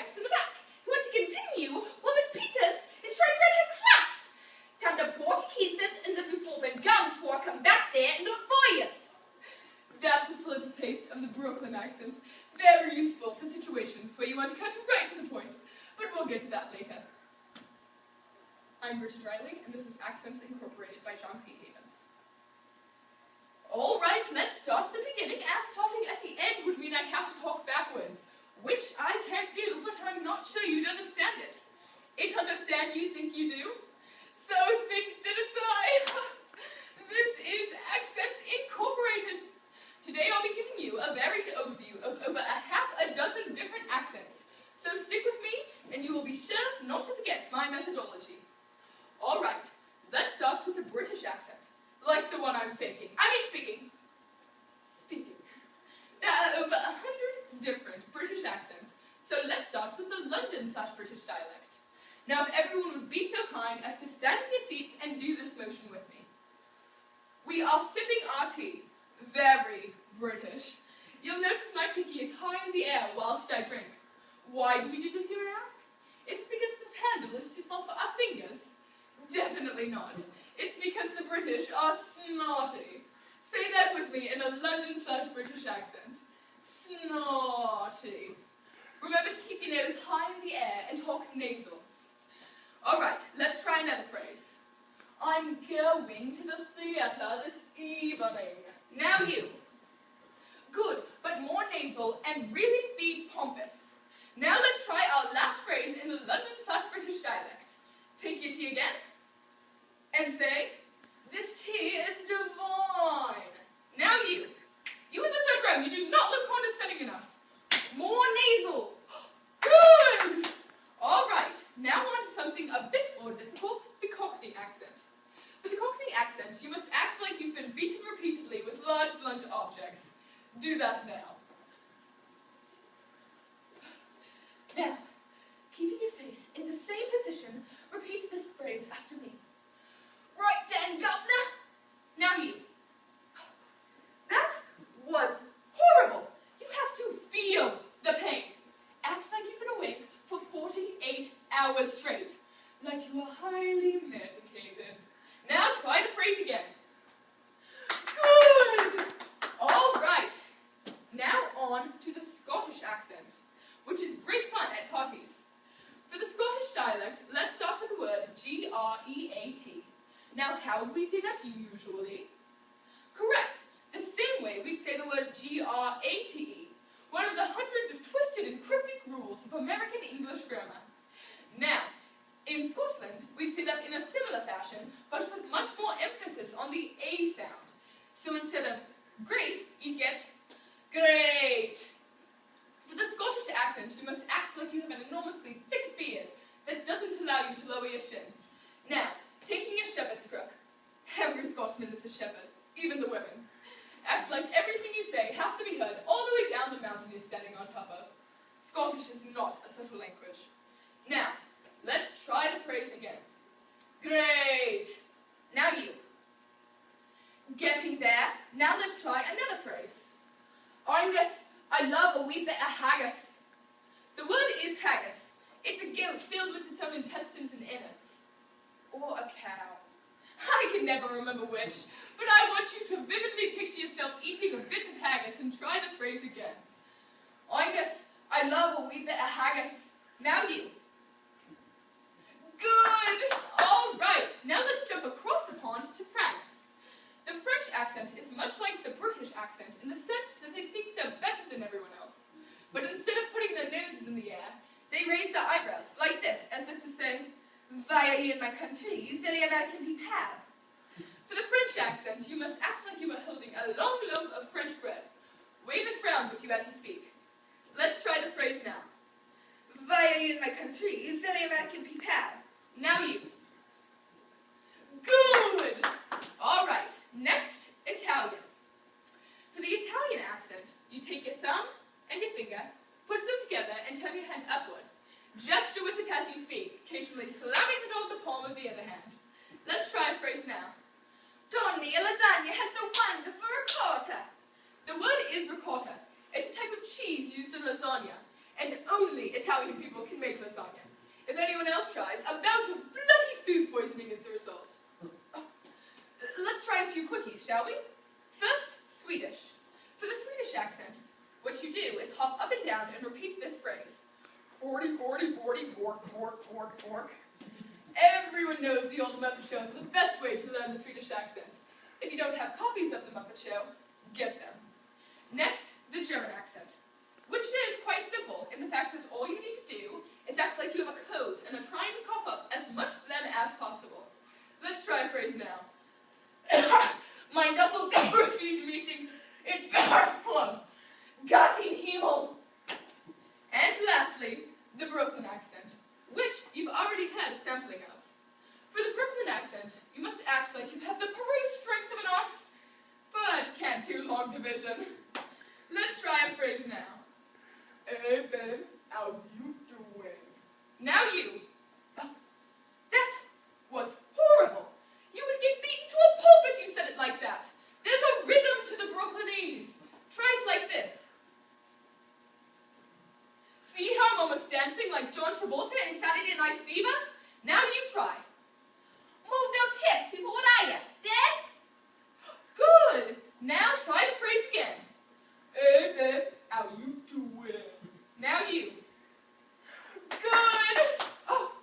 wives in the back who want to continue while Miss Peters is trying to run her class. Time to pork keisters and the flopping gums for come back there and avoid us. That was a little taste of the Brooklyn accent. Very useful for situations where you want to cut right to the point, but we'll get to that later. I'm Brigid Reilly, and this is Accents Incorporated by John C. Havens. All right, let's start at the beginning, as starting at the end would mean I have to talk backwards, which I can't do, but I'm not sure you'd understand it. It understand you think you do? So think didn't I? This is Accents Incorporated. Today I'll be giving you a varied overview of over a dozen different accents. So stick with me, and you will be sure not to forget my methodology. All right, let's start with the British accent, like the one I'm faking. Speaking. There are over 100 different British accents, so let's start with the London/British dialect. Now, if everyone would be so kind as to stand in your seats and do this motion with me. We are sipping our tea. Very British. You'll notice my pinky is high in the air whilst I drink. Why do we do this, you would ask? It's because the handle is too small for our fingers. Definitely not. It's because the British are snotty. Say that with me in a London/British accent. Snotty. Remember to keep your nose high in the air and talk nasal. Alright, let's try another phrase. I'm going to the theatre this evening. Now you. Good, but more nasal and really be pompous. Now let's try our last phrase in the London/British dialect. Take your tea again. And say, this tea is divine. Now you. You in the third row, you do not look condescending enough. More nasal. Good. All right, now on to something a bit more difficult, the Cockney accent. For the Cockney accent, you must act like you've been beaten repeatedly with large, blunt objects. Do that now. Now, keeping your face in the same position, repeat this phrase after me. Right then, governor. Now you. That was horrible. You have to feel the pain. Act like you've been awake for 48 hours straight, like you are highly medicated. Now try the phrase again. Good. All right. Now on to the Scottish accent, which is great fun at parties. For the Scottish dialect, let's start with the word G-R-E-A-T. Now, how would we say that usually? Correct. The same way we'd say the word G-R-A-T-E, one of the hundreds of twisted and cryptic rules of American English grammar. Now, in Scotland, we'd say that in a similar fashion, but with much more emphasis on the A sound. So instead of great, you'd get great. For the Scottish accent, you must act like you have an enormously thick beard that doesn't allow you to lower your chin. Now, taking a shepherd's crook. Every Scotsman is a shepherd, even the women. Act like everything you say has to be heard all the way down the mountain you're standing on top of. Scottish is not a subtle language. Now, let's try the phrase again. Great. Now you. Getting there. Now let's try another phrase. Angus, I love a wee bit of haggis. The word is haggis. It's a goat filled with its own intestines and innards. Or a cow. I can never remember which, but I want you to vividly picture yourself eating a bit of haggis and try the phrase again. Angus, I love a wee bit of haggis. Now you. Good! All right, now let's jump across the pond to France. The French accent is much like the British accent in the sense that they think they're better than everyone else. But instead of putting their noses in the air, they raise their eyebrows like this, as if to say, "Via in my country, silly American people." For the French accent, you must act like you are holding a long loaf of French bread. Wave it round with you as you speak. Let's try the phrase now. "Via in my country, silly American people." Now you. Good! All right, next, Italian. For the Italian accent, you take your thumb and your finger, put them together, and turn your hand upward. Gesture with it as you speak, occasionally slamming it on the palm of the other hand. Let's try a phrase now. Tony, a lasagna has the wonderful ricotta. The word is ricotta. It's a type of cheese used in lasagna, and only Italian people can make lasagna. If anyone else tries, a bout of bloody food poisoning is the result. Let's try a few quickies, shall we? First, Swedish. For the Swedish accent, what you do is hop up and down and repeat this phrase. Bordy, bordy, bordy, bork, bork, bork, bork. Everyone knows the old Muppet shows are the best way to learn the Swedish accent. If you don't have copies of the Muppet Show, get them. Next, the German accent, which is quite simple in the fact that all you need to do is act like you have a cold and are trying to cough up as much phlegm as possible. Let's try a phrase now. Mein Dusseldorf-Meeting, it's plum. Gattin Himmel. And lastly, the Brooklyn accent, which you've already had a sampling of. For the Brooklyn accent, you must act like you have the Peru strength of an ox, but can't do long division. Let's try a phrase now. Hey, babe, how you doing? Now you. That was horrible. You would get beaten to a pulp if you said it like that. There's a rhythm to the Brooklynese. Try it like this. See how I'm almost dancing like John Travolta in Saturday Night Fever? Now you try. Move those hips, people. What are you, dead? Good. Now try the phrase again. Hey, babe, how you doing? Now you. Good. Oh,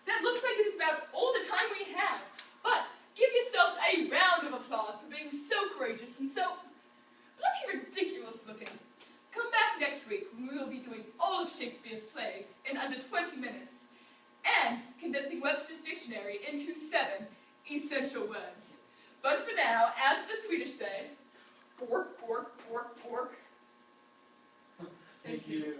that looks like it is about all the time we have. But give yourselves a round of applause for being so courageous and so bloody ridiculous looking. Come back next week when we will be doing all of Shakespeare's plays in under 20 minutes and condensing Webster's dictionary into 7 essential words. But for now, as the Swedish say, pork, pork, pork, pork. Thank you.